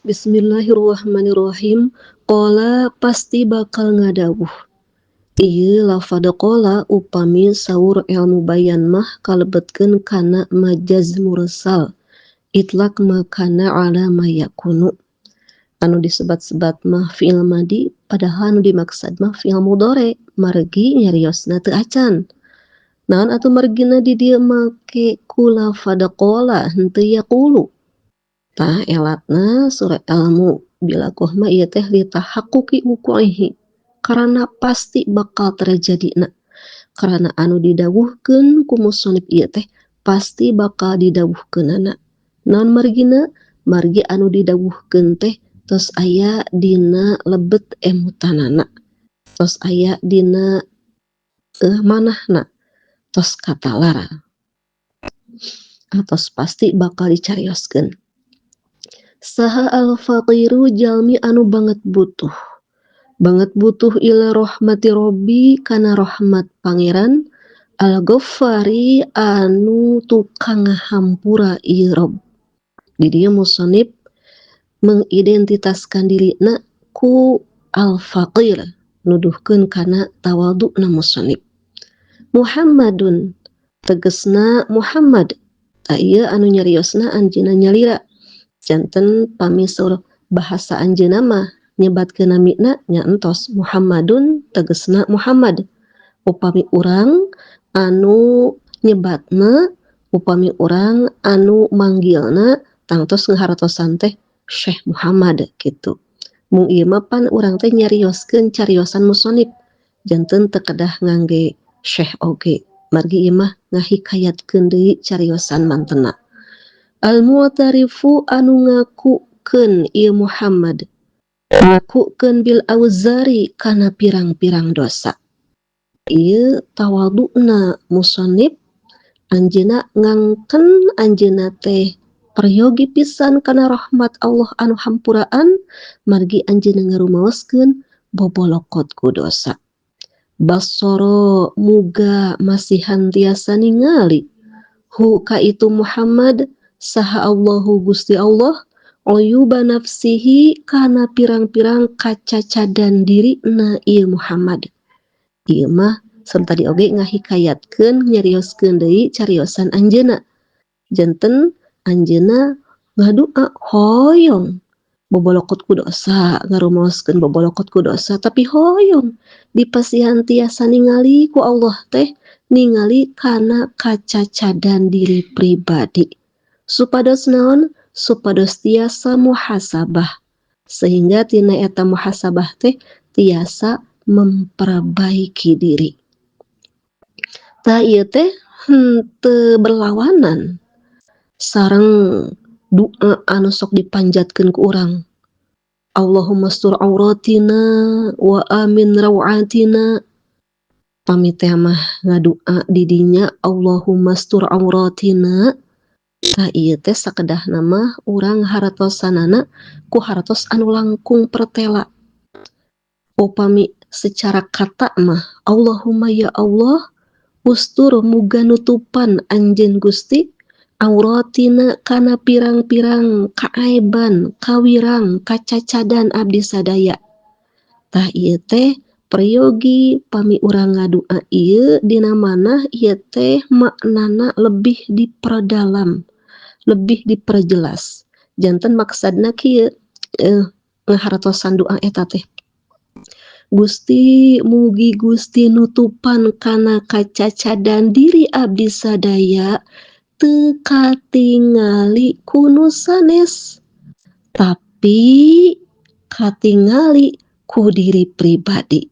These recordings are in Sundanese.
Bismillahirrahmanirrahim. Qala pasti bakal ngadawuh. Ieu lafad qala upami saur ilmu bayan mah kalebetkeun kana majaz mursal. Itlaq makana ala mayakunu. Anu disebat-sebat mah fi'il madi padahal anu dimaksud mah fi'il mudhari margi nyariosna teu acan. Naon atuh margina di dieu make ku lafad qala henteu yaqulu. Tah elatna surah ilmu bilagoh mah ieu teh li tahaqquqi wuqu'ihi karena pasti bakal terjadina. Karena anu didawuhkeun ku musannif ieu teh pasti bakal didawuhkeunana. Naon margina? Margi anu didawuhkeun teh tos aya dina lebet emutanana. Tos aya dina manahna. Tos katalara. Atos pasti bakal dicarioskeun. Saha al-faqiru jalmi anu banget butuh ila rahmati robbi kana rahmat pangeran al-ghaffari anu tukang ngahampura ieu Rob. Di dieu musannif mengidentitaskan dirina ku al-faqir nuduhkeun kana tawadhu'na musannif. Muhammadun tegesna Muhammad ieu anu nyariosna anjeunna nyalira janten pamisur bahasa anjeunna mah nyebatkeun namina nya entos Muhammadun tegesna Muhammad. Upami urang anu nyebatna upami urang anu manggilna tangtos ngahartosan teh Syekh Muhammad kitu. Mung ieu mah pan urang teh nyarioskeun cariosan musannif janten teu kedah ngangge Syekh oge. Margi ieu mah ngahikayatkeun deui cariosan mantena. Al-mu'tarifu anu ngakukeun ieu Muhammad ngakukeun bil auzari kana pirang-pirang dosa. Ieu tawadhu'na musannif anjeunna ngangken anjeunna teh peryogi pisan kana rahmat Allah anu hampuraan margi anjeunna ngarumaoskeun bobolokot ku dosa. Basoro muga masihan tiasa ningali hu ka itu Muhammad saha Allahu Gusti Allah uyuba nafsihi kana pirang-pirang kacacadan dirina ieu Muhammad. Ieu mah serta tadi oge ngahikayatkeun nyarioskeun deui cariosan anjeunna. Janten anjeunna ngadua hoyong bobolokot ku dosa, ngarumaoskeun bobolokot ku dosa tapi hoyong dipasihan tiasa ningali ku Allah teh ningali kana kacacadan diri pribadi. Supados naon? Supados tiasa muhasabah. Sehingga tina eta muhasabah teh tiasa memperbaiki diri. Tah ieu teh henteu berlawanan sareng doa anu sok dipanjatkeun ku urang. Allahumma stur auratina wa amin rawatina. Pami teh mah ngadua di dinya Allahumma stur auratina. Tah ieu teh sakedahna mah urang hartosanana ku hartos anu langkung pertela. Upami secara kata mah Allahumma ya Allah ustur muga nutupan anjeun Gusti auratina kana pirang-pirang kaaiban, kawirang, kacacadan abdi sadaya. Tah ieu teh prayogi pami urang ngadua ieu dina manah ieu teh maknana lebih diperdalam, lebih diperjelas. Janten maksudna kieu ngahartosan doa eta teh. Gusti mugi Gusti nutupan kana kacacadan diri abdi sadaya teu katingali ku nu sanes tapi katingali ku diri pribadi.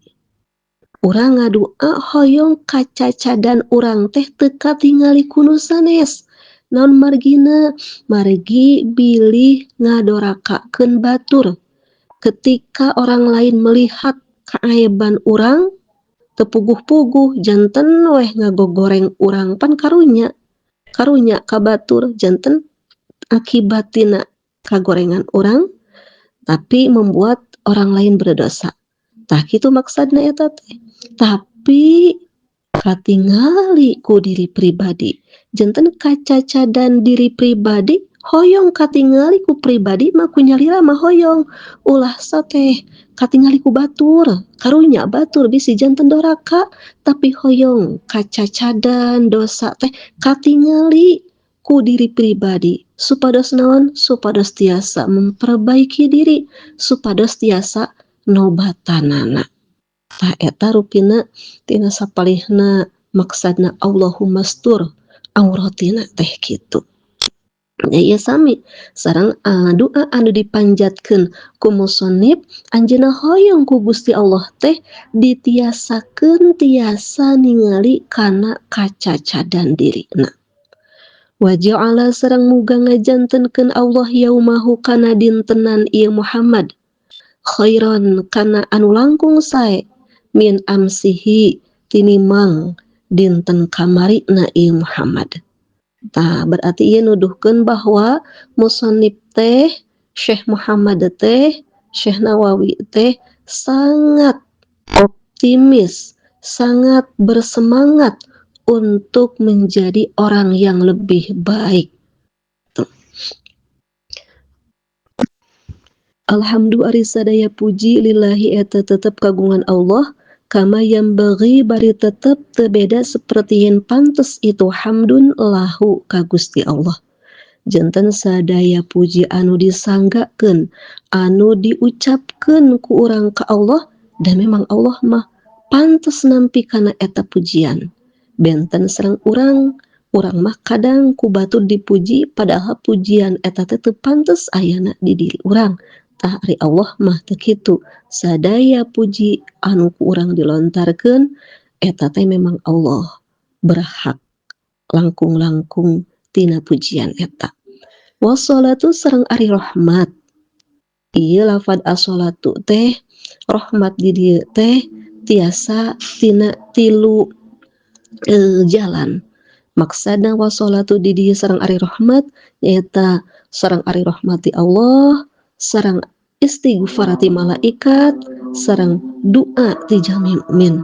Urang ngadua hoyong kacacadan urang teh teu katingali ku nu sanes. Naon margina? Margi bilih ngadorakakeun batur. Ketika orang lain melihat keaiban urang teu puguh-puguh janten weh ngagogoreng urang pan karunya ka batur janten akibatina kagorengan urang tapi membuat orang lain berdosa. Tah kitu maksudna eta teh. Tapi katingali ku diri pribadi. Janten kacacadan diri pribadi hoyong katingali ku pribadi mah ku nyalira mah hoyong ulah teh katingali ku batur karunya batur bisi janten doraka tapi hoyong kacacadan dosa teh katingali ku diri pribadi supados naon supados tiasa memperbaiki diri supados tiasa nobatanana tah eta rupina tina sapalihna maksudna Allahumma stur auratina teh kitu. Ya sami sareng doa anu dipanjatkeun ku musannif anjeunna hoyong ku Gusti Allah teh ditiasakeun tiasa ningali kana kacacadan dirina. Wa ja'ala sareng muga ngajantenkeun Allah yaumahu kana dintenan ieu Muhammad khairan kana anu langkung sae min amsihi tinimang dinten kamarina ieu Muhammad. Tah berarti ieu nuduhkeun bahwa musannif teh Syekh Muhammad teh Syekh Nawawi teh sangat optimis, sangat bersemangat untuk menjadi orang yang lebih baik. Tuh. Alhamdulillah sadaya puji lillahi eta tetep kagungan Allah kama yang bagi bari tetep tebeda seperti yang pantes itu hamdun lahu ka Gusti Allah. Janten sadaya puji anu disanggakeun anu diucapkeun ku urang ka Allah dan memang Allah mah pantes nampi kana eta pujian. Benten sareng urang mah kadang ku batur dipuji padahal pujian eta teh teu pantes ayana di diri urang. Tah ari Allah mah teu kitu. Sadaya puji anu ku urang dilontarkeun eta teh memang Allah berhak langkung-langkung tina pujian eta. Wassalatu sareng ari rahmat. Ieu lafad as-salatu teh rahmat di dieu teh tiasa tina tilu jalan. Maksudna wassalatu di dieu sareng ari rahmat nyaeta sareng ari rahmati Allah, sareng istighfarati malaikat, sareng doa ti jami mukmin.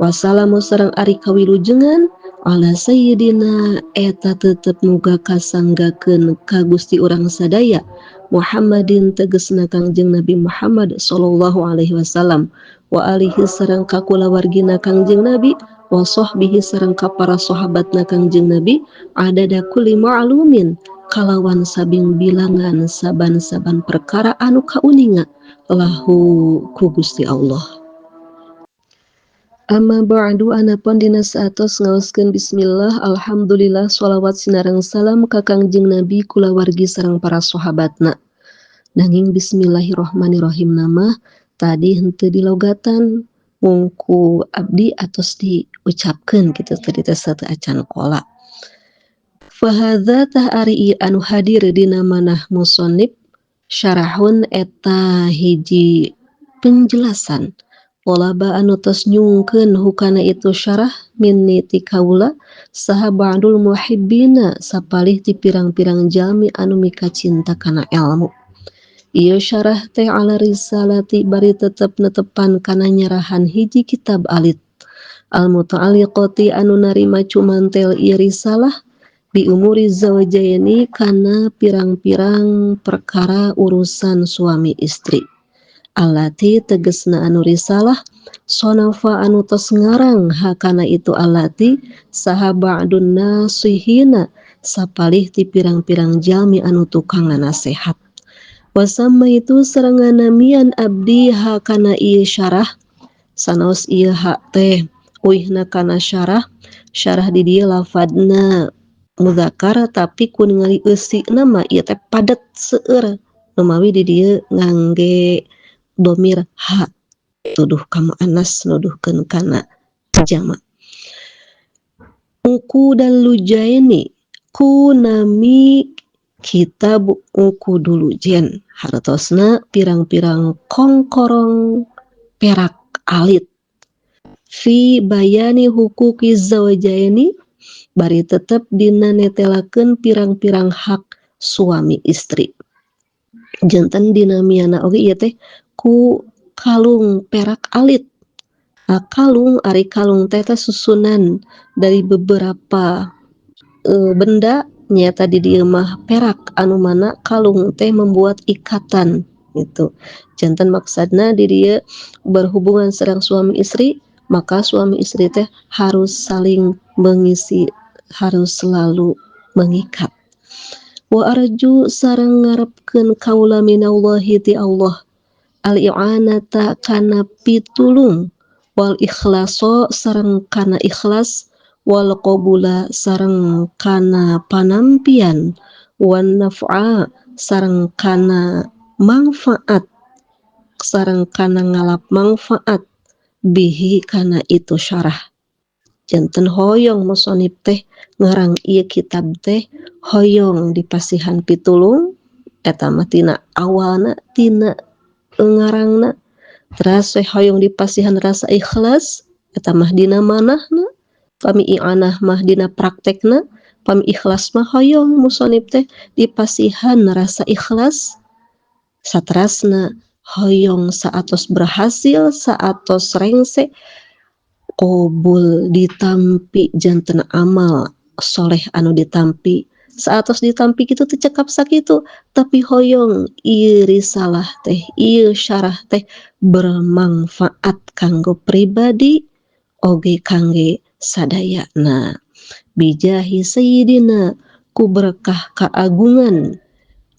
Wassalamu sareng ari kawilujengan ala sayyidina eta tetep muga kasanggakeun ka Gusti urang sadaya Muhammadin tegasna Kangjeng Nabi Muhammad sallallahu alaihi wasallam wa alihi sareng ka kulawargina Kangjeng Nabi wa sahbihi sareng ka para sahabatna Kangjeng Nabi adada kulli ma'lumin kalawan sabing bilangan saban-saban perkara anu kauninga lahu ku Gusti Allah. Amma ba'du anapun dina saatos ngaoskeun bismillah alhamdulillah shalawat sinareng salam ka Kangjeng Nabi kulawargi sareng para sahabatna. Nanging bismillahirrahmanirrahim nama tadi henteu dilogatan mungku abdi atos diucapkeun kitu tadi teh satu acan qola. Fa hadza tah ari anu hadir dina manah musannif syarahun eta hiji penjelasan Polaba anu tos nyungkeun hukana itu syarah minni ti kaula saha ba'dul muhibbina sapalih ti pirang-pirang jalmi anu mika cinta kana ilmu. Ieu syarah teh ala risalati bari tetep netepan kana nyerahan hiji kitab alit. Al muta'alliqati anu narima cumantel ieu risalah bi umuri zawjaini kana pirang-pirang perkara urusan suami istri. Alati tegesna anu risalah sonafa anu tos ngarang hakana itu alati saha ba'dun nasihina sapalih ti pirang-pirang jalmi anu tukang nanasehat. Wasamma itu serangan namian abdi hakana ieu syarah sanaos ieu hak teh uihna kana syarah di dieu lafadna mudzakkar tapi ku ningali eusigna mah ieu teh padet seueur numawi di dieu ngangge domir ha tuduh kamu anas nuduhkeun kana jama. Uku dan lujaini ku nami kitab uku dulu jen hartosna pirang-pirang kongkorong perak alit fi bayani hukuki zawjaini bari tetep dina netelakeun pirang-pirang hak suami istri. Janten dinamiana oge ieu teh ku kalung perak alit. Kalung ari kalung teh susunan dari beberapa benda nyata di dieu mah perak anu mana kalung teh membuat ikatan gitu. Janten maksudna di dieu berhubungan sareng suami istri, maka suami istri teh harus saling mengisi, harus selalu mengikat. Wa arju sareng ngarepkeun kaula minallahi ti Allah al-i'anata kana pitulung wal ikhlaso sareng kana ikhlas wal qabula sareng kana panampian wan naf'a sareng kana manfaat sareng kana ngalap manfaat bihi kana itu syarah. Janten hoyong musonib teh ngarang ieu kitab teh hoyong dipasihan pitulung eta mah tina awalna tina ngarangna, teras hoyong dipasihan rasa ikhlas eta mah dina manahna, pami i'anah mah dina praktekna, pami ikhlas mah hoyong musonib teh dipasihan rasa ikhlas, saterasna hoyong saatos berhasil saatos rengse qobul ditampi janten amal soleh anu ditampi saatos ditampi kitu teu cekap sakitu tapi hoyong ieu risalah teh ieu syarah teh bermanfaat kanggo pribadi oge kangge sadayana bijahi sayyidina ku berkah kaagungan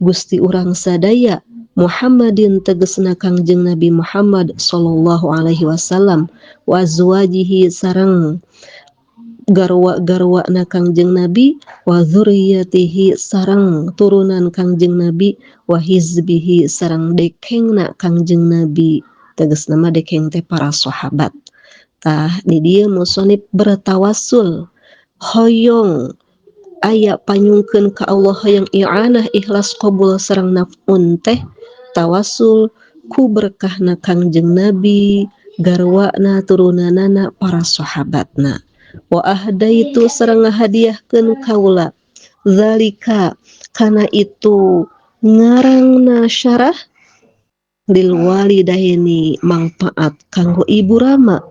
Gusti urang sadaya Muhammadin tegesna Kangjeng Nabi Muhammad sallallahu alaihi wasallam wa azwajihi sareng garwa-garwana Kangjeng Nabi wa dzurriyyatihi sareng turunan Kangjeng Nabi wa hizbihi sareng dekengna Kangjeng Nabi tegasna mah dekeng teh para sahabat. Tah di dieu musonib bertawassul hoyong aya panyungkeun ka Allah yang i'anah ikhlas qabul sareng naf'un teh tawasul ku berkahna Kangjeng Nabi garwana turunanana para sahabatna wa ahdaitu sareng ngahadiahkeun kaula zalika kana itu ngarangna syarah lil walidaini manfaat kanggo ibu rama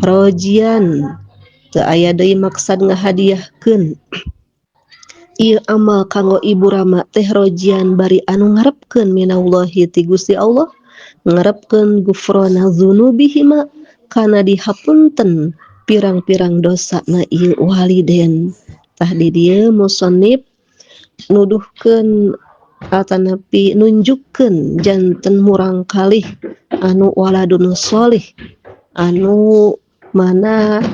rojian teu aya deui maksad ngahadiahkeun ieu amal kanggo ibu rama teh rojian bari anu ngarepkeun minallahi ti Gusti Allah ngarepkeun gufrana dzunubihima kana dihapunten pirang-pirang dosa na ieu waliden. Tah di dieu musannif nuduhkeun atanapi nunjukkeun janten murang kalih anu waladun sholih anu mana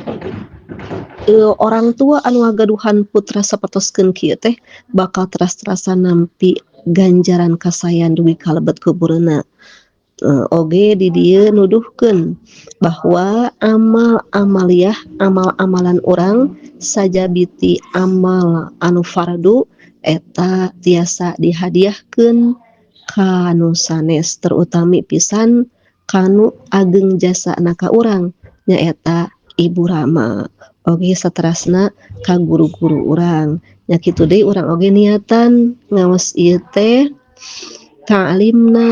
orang tua anu ngagaduhan putra sapatoskeun kieu teh bakal teras-terasan nampi ganjaran kasayan dugi kalebet kubureuna. Oge di dieu nuduhkeun bahwa amal-amaliyah amal-amalan urang sajabiti amal anu fardu eta tiasa dihadiahkeun kanu sanes terutami pisan kanu ageng jasana ka urang nyaeta ibu rama. Oge saterasna ka guru-guru urang nya kitu deui urang oge niatan ngaos ieu teh ta'alumna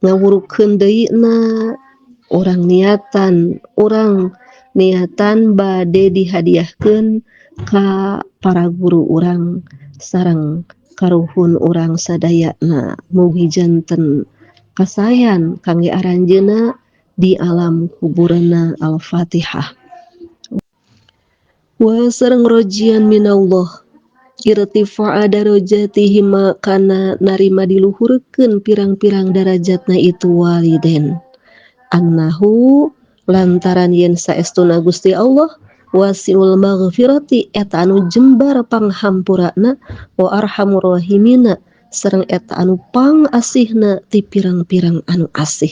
ngawurukeun deuyna urang niatan bade dihadiahkeun ka para guru urang sareng karuhun urang sadayana mugi janten kasayan kangge aranjeuna di alam kubureuna. Al-Fatihah. Wa sareng rojian minallah irtifa'a darajatihima kana narima diluhurkeun pirang-pirang darajatna itu waliden annahu lantaran yen saestuna Gusti Allah wasiul maghfirati eta anu jembar panghampurana wa arhamur rahimina sareng eta anu pangasihna ti pirang-pirang anu asih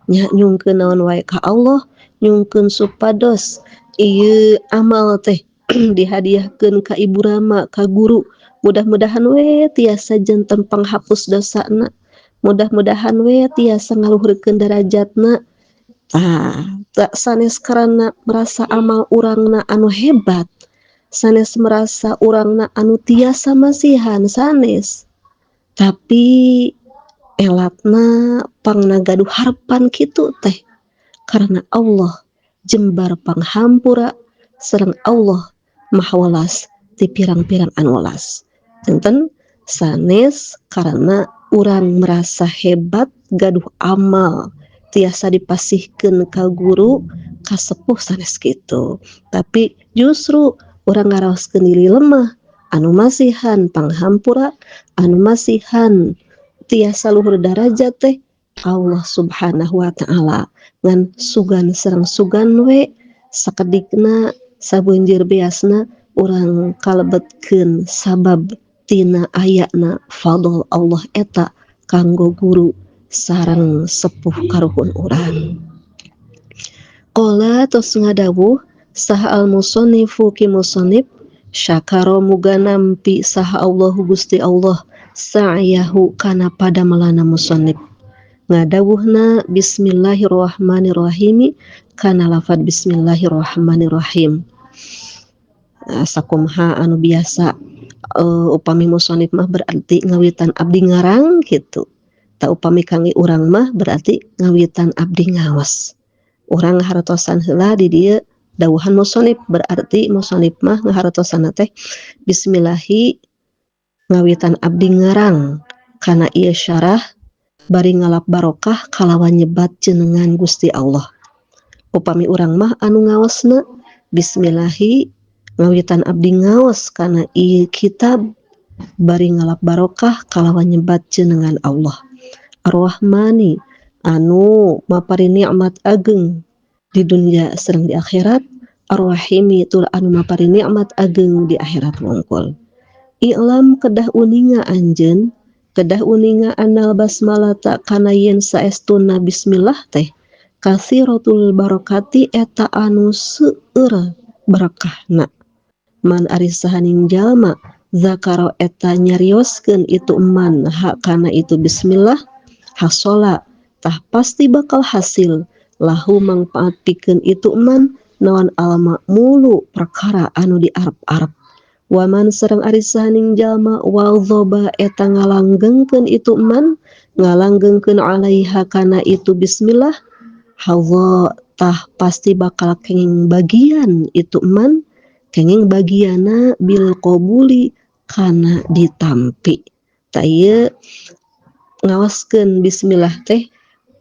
nya nyungkeun naon wae ka Allah nyungkeun supados ieu amal teh dihadiahkeun ka ibu rama ka guru mudah-mudahan we tiasa janten panghapus dosana mudah-mudahan we tiasa ngaluhurkeun derajatna tak sanes karana merasa amal urangna anu hebat sanes merasa urangna anu tiasa masihan sanes tapi elatna pangnagaduh harapan kitu teh karena Allah jembar panghampura sareng Allah maha welas ti pirang-pirang anu welas. Janten sanes karena urang merasa hebat gaduh amal tiasa dipasihkeun ka guru kasepuh sanes kitu. Tapi justru urang ngaraoskeun diri lemah, anu masihan panghampura, anu masihan tiasa luhur darajat teh Allah Subhanahu wa taala ngan sugan sareng sugan we sakedikna sabeunjeur beasna urang kalebetkeun sabab tina ayana fadl Allah eta kanggo guru sareng sepuh karuhun urang. Qala tos ngadawuh saha al-musannifu ki musannif syakara muga nampi saha Allahu Gusti Allah sa'yahu kana padamelana musannif ngadawuhna bismillahirrahmanirrahim kana lafad bismillahirrahmanirrahim. Sakumaha anu biasa upami musannif mah berarti ngawitan abdi ngarang gitu. Ta upami kangge urang mah berarti ngawitan abdi ngaos. Urang ngahartosan heula di dieu dawuhan musannif berarti musannif mah ngahartosanna teh bismillahi ngawitan abdi ngarang kana ieu syarah bari ngalap barokah kalawan nyebat jenengan Gusti Allah. Upami urang mah anu ngaosna bismillahi ngawitan abdi ngaos kana ieu kitab bari ngalap barokah kalawan nyebat jenengan Allah. Ar-Rahmani anu mapari nikmat ageng di dunia sareng di akhirat, Ar-Rahimi tur anu mapari nikmat ageng di akhirat wungkul. I'lam kedah uninga anjeun, kedah uninga annal basmalata kana yen saestuna bismillah teh katsiratul barakati eta anu seueur berkahna. Man ari sahaning jalma zakaro eta nyarioskeun itu man hak kana itu bismillah hasola tah pasti bakal hasil lahu mangpaat pikeun itu man naon alma mulu perkara anu diarep-arep. Waman sareng ari sahaning jalma wadzoba eta ngalanggengkeun itu man ngalanggengkeun alaiha kana itu bismillah hawa tah pasti bakal kenging bagian itu man kenging bagiana bil qabuli kana ditampi. Ta ieu ngaoskeun bismillah teh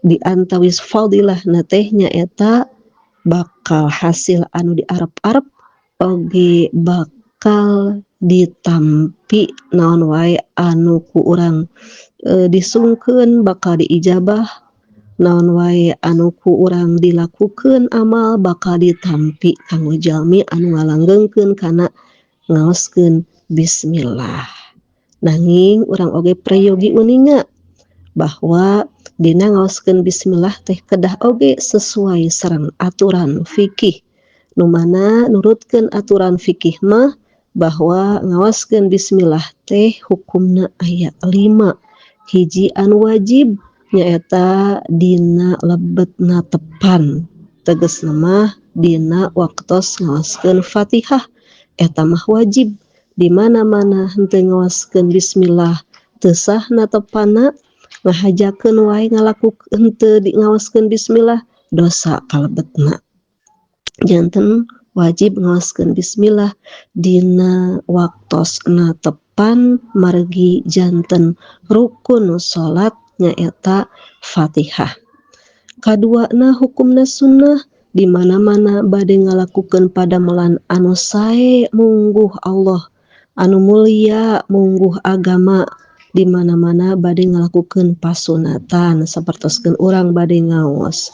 di antawis fadilahna teh nyaeta bakal hasil anu diarep-arep oge bakal ditampi naon wae anu ku urang disungkeun bakal diijabah, naon wae anu ku urang dilakukeun amal bakal ditampi kanggo jalmi anu ngalanggengkeun kana ngaoskeun bismillah. Nanging urang oge prayogi uninga bahwa dina ngaoskeun bismillah teh kedah oge sesuai sareng aturan fikih. Nu mana nurutkeun aturan fikih mah bahwa ngaoskeun bismillah teh hukumna aya 5. Hiji anu wajib nyaeta dina lebetna tepan. Tegasna mah dina waktos ngaoskeun Fatihah eta mah wajib. Di mana-mana henteu ngaoskeun bismillah teu sahna tepanna ngahajakeun wae ngalakukeun henteu di ngaoskeun bismillah dosa kalebetna. Janten wajib ngaoskeun bismillah dina waktosna tepan margi janten rukun salat nyaeta Fatihah. Kaduana hukumna sunnah di mana-mana bade ngalakukeun padamelan anu sae mungguh Allah anu mulia mungguh agama di mana-mana bade ngalakukeun pasunatan sapertoskeun urang bade ngaos.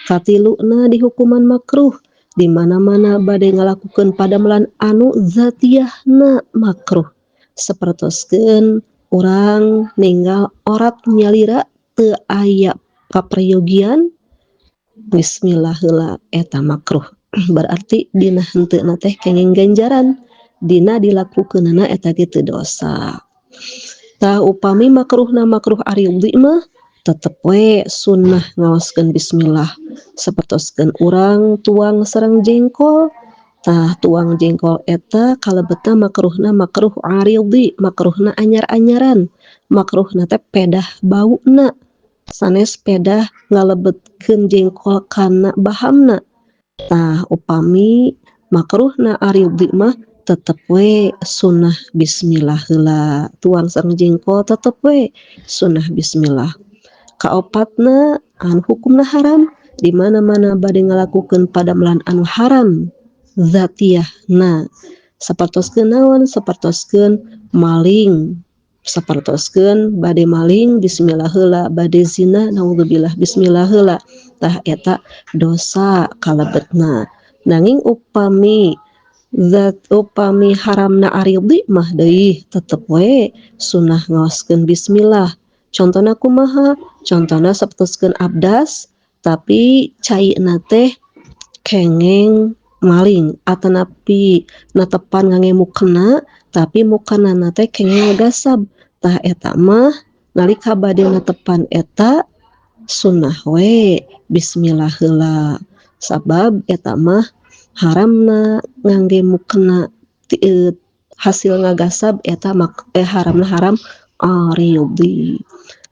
Katiluna di hukuman makruh di mana-mana bade ngalakukeun padamelan anu zatiahna makruh sapertoskeun urang ninggal orat nyalira teu aya kaprayogian bismillah heula eta makruh. Berarti dina henteuna teh kenging ganjaran, dina dilakukeunana eta ge teu dosa. Tah upami makruhna makruh aridhi mah tetep we sunnah ngaoskeun bismillah sapertoskeun urang tuang sareng jengkol. Tah tuang jengkol eta kalebetna makruhna makruh aridhi, makruhna anyar-anyaran, makruhna teh pedah bauna sanes pedah ngalebetkeun jengkol kana bahamna. Tah upami makruhna aridhi mah tetep we sunnah bismillah heula. Tuang sareng jengkol tetep we sunnah bismillah. Kaopatna anu hukumna haram, di mana-mana bade ngalakukeun padamelan anu haram zatiyahna, sapertoskeun naon, sapertoskeun maling, sapertoskeun bade maling bismillah heula, bade zina naudzubillah bismillah heula, tah eta dosa kalebetna. Nanging upami haramna aridhi mah deui tetep we sunnah ngaoskeun bismillah. Contona kumaha? Contona sapertoskeun abdas tapi caina teh kengeng maling atanapi natepan ngangge mukena tapi mukena teh kengeng ngagasab, tah eta mah nalika bade natepan eta sunnah we bismillah heula, sabab eta mah haramna ngangge mukena hasil ngagasab eta haramna haram aridhi.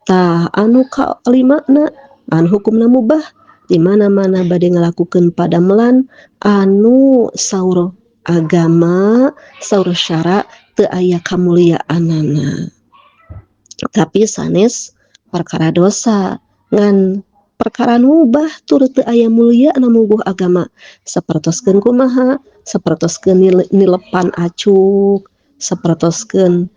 Tah anu kalimana anu hukumna mubah, di mana-mana bade ngalakukeun padamelan anu saur agama saur syara teu aya kamuliaanana tapi sanes perkara dosa ngan perkara mubah tur teu aya mulia na mubuh agama, sapertoskeun kumaha, sapertoskeun nilepan acuk, sapertoskeun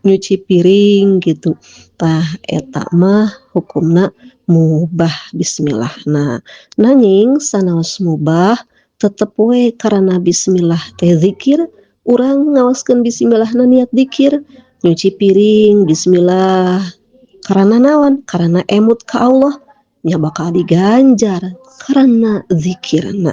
nyuci piring gitu, tah eta mah hukumna mubah bismillah. Nah nanging sanaos mubah tetep we karana bismillah teh zikir, urang ngaoskeun bismillah na niat zikir, nyuci piring bismillah karena naon, karena emut ka Allah nya bakal diganjar karena zikirna.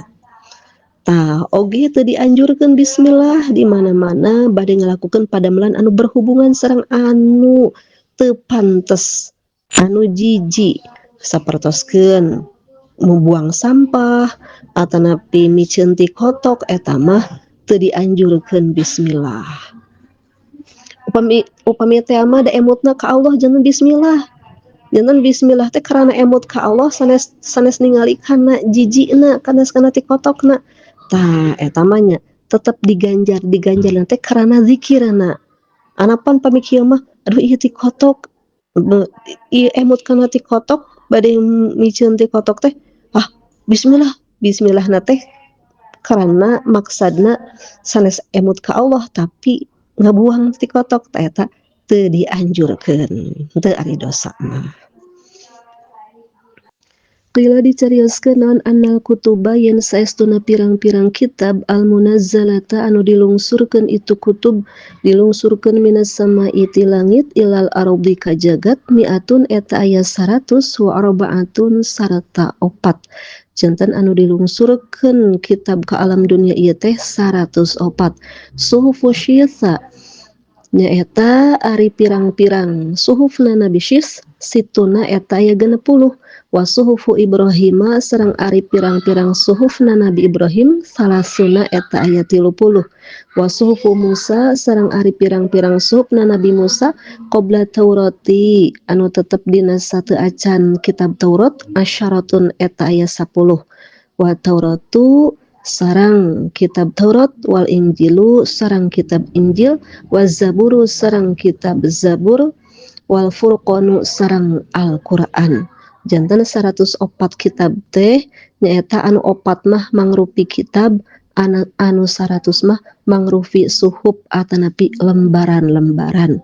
Tah oge teu dianjurkeun bismillah di mana-mana bade ngalakukeun padamelan anu berhubungan sareng anu teu pantes, anu jijik, sapertoskeun membuang sampah atanapi miceun ti kotok eta mah teu dianjurkeun bismillah. Upami teh mah da emutna ka Allah jangan bismillah. Jangan bismillah teh karena emut ka Allah sanes ningali kana jijikna kana ti kotokna. Tah eta mah nya tetep diganjar teh karena zikirna. Anapan pami kieu mah aduh ieu ti kotok, ieu emut kana ti kotok bade miceun ti kotok teh bismillahna teh karena maksadna sanes emut ka Allah tapi ngabuang ti kotok, tah eta teu dianjurkeun, teu ari dosa mah. Qila dicarioskeun naon annal kutuba yen saestuna pirang-pirang kitab al munazzalata anu dilungsurkeun itu kutub dilungsurkeun minas samai ti langit ilal ardi ka jagat mi'atun eta aya 100 wa arba'atun sarta 4. Janten anu dilungsurkeun kitab ka alam dunia ieu teh 104. Suhufu syitha nyaeta ari pirang-pirang suhufna Nabi Syis situna eta aya 60 wa suhufu Ibrahim sareng ari pirang-pirang suhufna Nabi Ibrahim salasuna eta aya 30 wa suhufu Musa sareng ari pirang-pirang suhufna Nabi Musa qabla Taurati anu tetep dina sateu acan kitab Taurat asyaratun eta aya 10 wa Tauratu sarang kitab Taurat wal Injilu sarang kitab Injil wa Zaburu sarang kitab Zabur wal Furqanu sarang Al-Qur'an. Janten 104 kitab teh nyaeta anu 4 mah mangrupi kitab, anu 100 mah mangrupi suhuf atanapi lembaran-lembaran.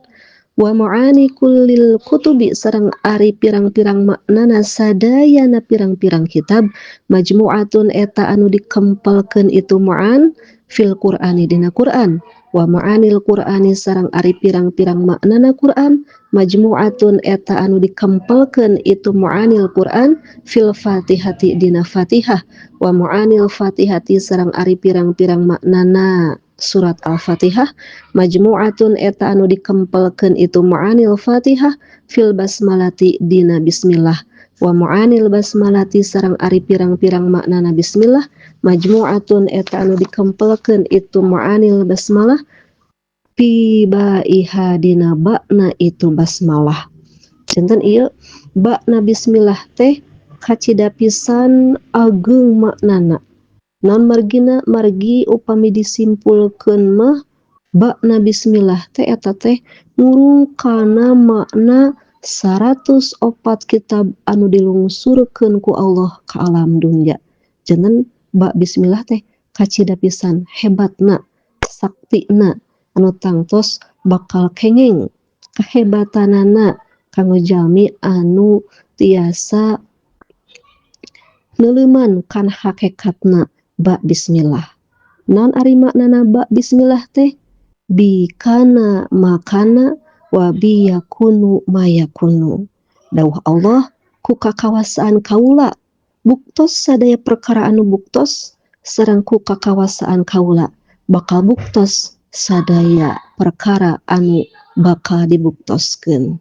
Wa ma'ani kullil kutubi sareng ari pirang-pirang maknana sadayana pirang-pirang kitab majmu'atun eta anu dikempelkeun itu ma'an fil Qur'ani dina Qur'an wa ma'anil Qur'ani sareng ari pirang-pirang maknana Qur'an majmu'atun eta anu dikempelkeun itu ma'anil Qur'an fil Fatihati dina Fatihah wa ma'anil Fatihati sareng ari pirang-pirang maknana surat Al-Fatihah majmu'atun eta anu dikempelkeun itu ma'anil Fatihah fil basmalati dina bismillah wa ma'anil basmalati sareng ari pirang-pirang maknana bismillah majmu'atun eta anu dikempelkeun itu ma'anil basmalah fi ba'iha dina ba'na itu basmalah. Janten ieu ba'na bismillah teh kacida pisan ageung maknana Non margi upami disimpulkeun mah bakna bismillah teh eta teh ngurung kana makna 104 kitab anu dilungsurkeun ku Allah ka alam dunya. Jangan bak bismillah teh kacida pisan hebatna, saktina anu tangtos bakal kengeng kahebatanana kanggo jalmi anu tiasa neuleuman kana hakikatna bak bismillah. Naon ari maknana bak bismillah teh? Bikana makana wa biyakunu mayakunu. Dawuh Allah ku kakawasaan kaula buktos sadaya perkara anu buktos sareng ku kakawasaan kaula bakal buktos sadaya perkara anu bakal dibuktoskeun.